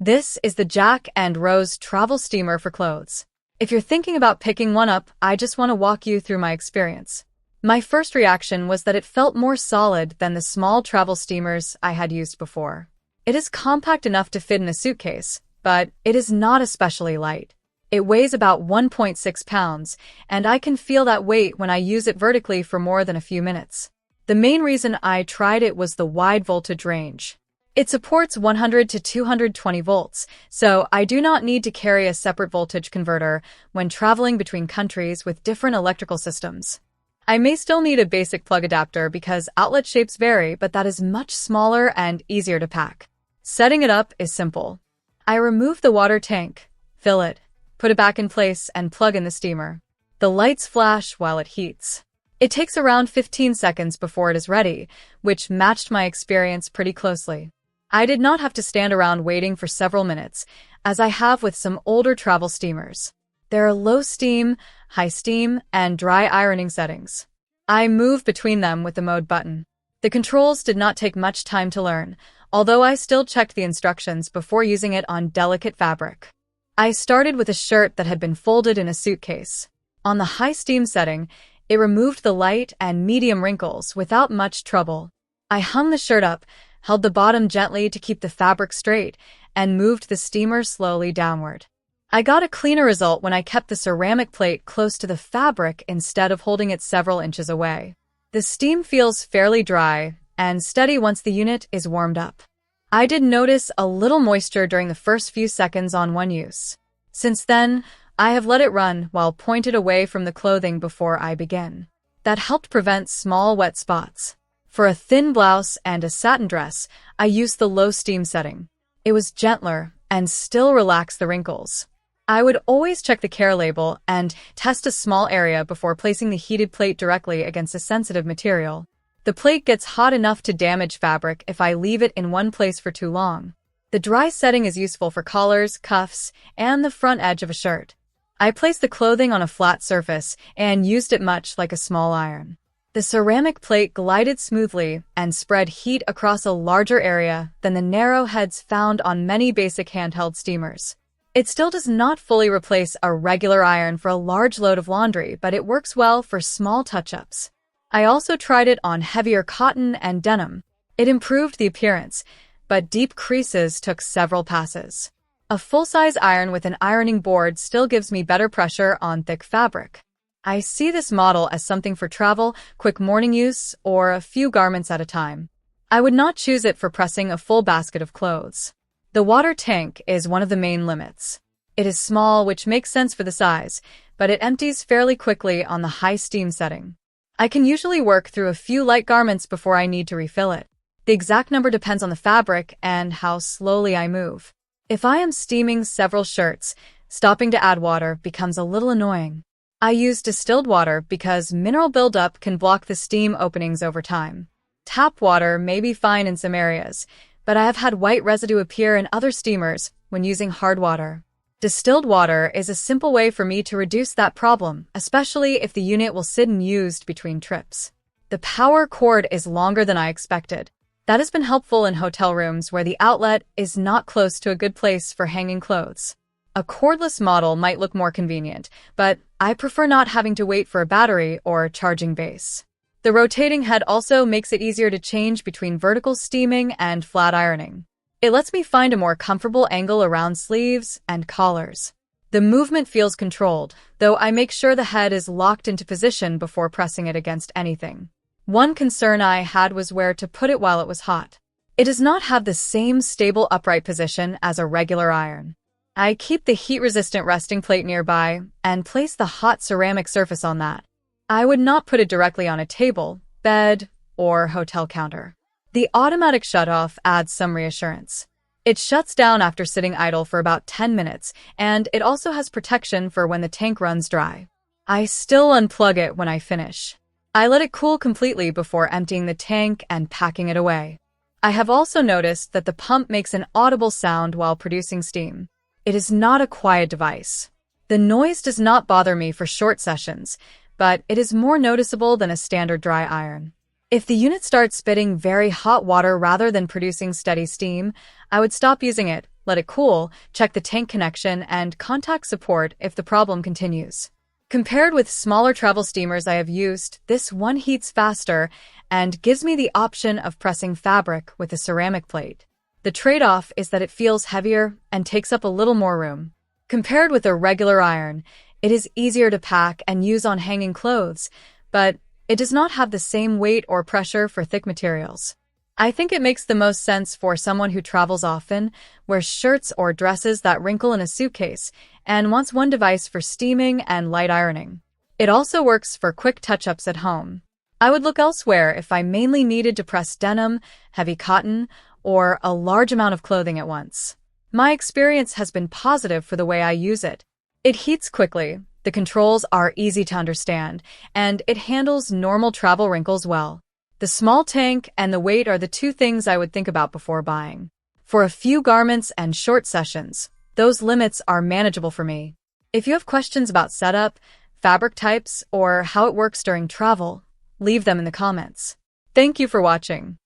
This is the Jack and Rose travel steamer for clothes. If you're thinking about picking one up, I just want to walk you through my experience. My first reaction was that it felt more solid than the small travel steamers I had used before. It is compact enough to fit in a suitcase, but it is not especially light. It weighs about 1.6 pounds, and I can feel that weight when I use it vertically for more than a few minutes. The main reason I tried it was the wide voltage range. It supports 100 to 220 volts, so I do not need to carry a separate voltage converter when traveling between countries with different electrical systems. I may still need a basic plug adapter because outlet shapes vary, but that is much smaller and easier to pack. Setting it up is simple. I remove the water tank, fill it, put it back in place, and plug in the steamer. The lights flash while it heats. It takes around 15 seconds before it is ready, which matched my experience pretty closely. I did not have to stand around waiting for several minutes, as I have with some older travel steamers. There are low steam, high steam, and dry ironing settings. I move between them with the mode button. The controls did not take much time to learn, although I still checked the instructions before using it on delicate fabric. I started with a shirt that had been folded in a suitcase. On the high steam setting, it removed the light and medium wrinkles without much trouble. I hung the shirt up, held the bottom gently to keep the fabric straight, and moved the steamer slowly downward. I got a cleaner result when I kept the ceramic plate close to the fabric instead of holding it several inches away. The steam feels fairly dry and steady once the unit is warmed up. I did notice a little moisture during the first few seconds on one use. Since then, I have let it run while pointed away from the clothing before I begin. That helped prevent small wet spots. For a thin blouse and a satin dress, I used the low steam setting. It was gentler and still relaxed the wrinkles. I would always check the care label and test a small area before placing the heated plate directly against a sensitive material. The plate gets hot enough to damage fabric if I leave it in one place for too long. The dry setting is useful for collars, cuffs, and the front edge of a shirt. I placed the clothing on a flat surface and used it much like a small iron. The ceramic plate glided smoothly and spread heat across a larger area than the narrow heads found on many basic handheld steamers. It still does not fully replace a regular iron for a large load of laundry, but it works well for small touch-ups. I also tried it on heavier cotton and denim. It improved the appearance, but deep creases took several passes. A full-size iron with an ironing board still gives me better pressure on thick fabric. I see this model as something for travel, quick morning use, or a few garments at a time. I would not choose it for pressing a full basket of clothes. The water tank is one of the main limits. It is small, which makes sense for the size, but it empties fairly quickly on the high steam setting. I can usually work through a few light garments before I need to refill it. The exact number depends on the fabric and how slowly I move. If I am steaming several shirts, stopping to add water becomes a little annoying. I use distilled water because mineral buildup can block the steam openings over time. Tap water may be fine in some areas, but I have had white residue appear in other steamers when using hard water. Distilled water is a simple way for me to reduce that problem, especially if the unit will sit unused between trips. The power cord is longer than I expected. That has been helpful in hotel rooms where the outlet is not close to a good place for hanging clothes. A cordless model might look more convenient, but I prefer not having to wait for a battery or charging base. The rotating head also makes it easier to change between vertical steaming and flat ironing. It lets me find a more comfortable angle around sleeves and collars. The movement feels controlled, though I make sure the head is locked into position before pressing it against anything. One concern I had was where to put it while it was hot. It does not have the same stable upright position as a regular iron. I keep the heat-resistant resting plate nearby and place the hot ceramic surface on that. I would not put it directly on a table, bed, or hotel counter. The automatic shutoff adds some reassurance. It shuts down after sitting idle for about 10 minutes, and it also has protection for when the tank runs dry. I still unplug it when I finish. I let it cool completely before emptying the tank and packing it away. I have also noticed that the pump makes an audible sound while producing steam. It is not a quiet device. The noise does not bother me for short sessions, but it is more noticeable than a standard dry iron. If the unit starts spitting very hot water rather than producing steady steam, I would stop using it, let it cool, check the tank connection, and contact support if the problem continues. Compared with smaller travel steamers I have used, this one heats faster and gives me the option of pressing fabric with a ceramic plate. The trade-off is that it feels heavier and takes up a little more room. Compared with a regular iron, it is easier to pack and use on hanging clothes, but it does not have the same weight or pressure for thick materials. I think it makes the most sense for someone who travels often, wears shirts or dresses that wrinkle in a suitcase, and wants one device for steaming and light ironing. It also works for quick touch-ups at home. I would look elsewhere if I mainly needed to press denim, heavy cotton, or a large amount of clothing at once. My experience has been positive for the way I use it. It heats quickly, the controls are easy to understand, and it handles normal travel wrinkles well. The small tank and the weight are the two things I would think about before buying. For a few garments and short sessions, those limits are manageable for me. If you have questions about setup, fabric types, or how it works during travel, leave them in the comments. Thank you for watching.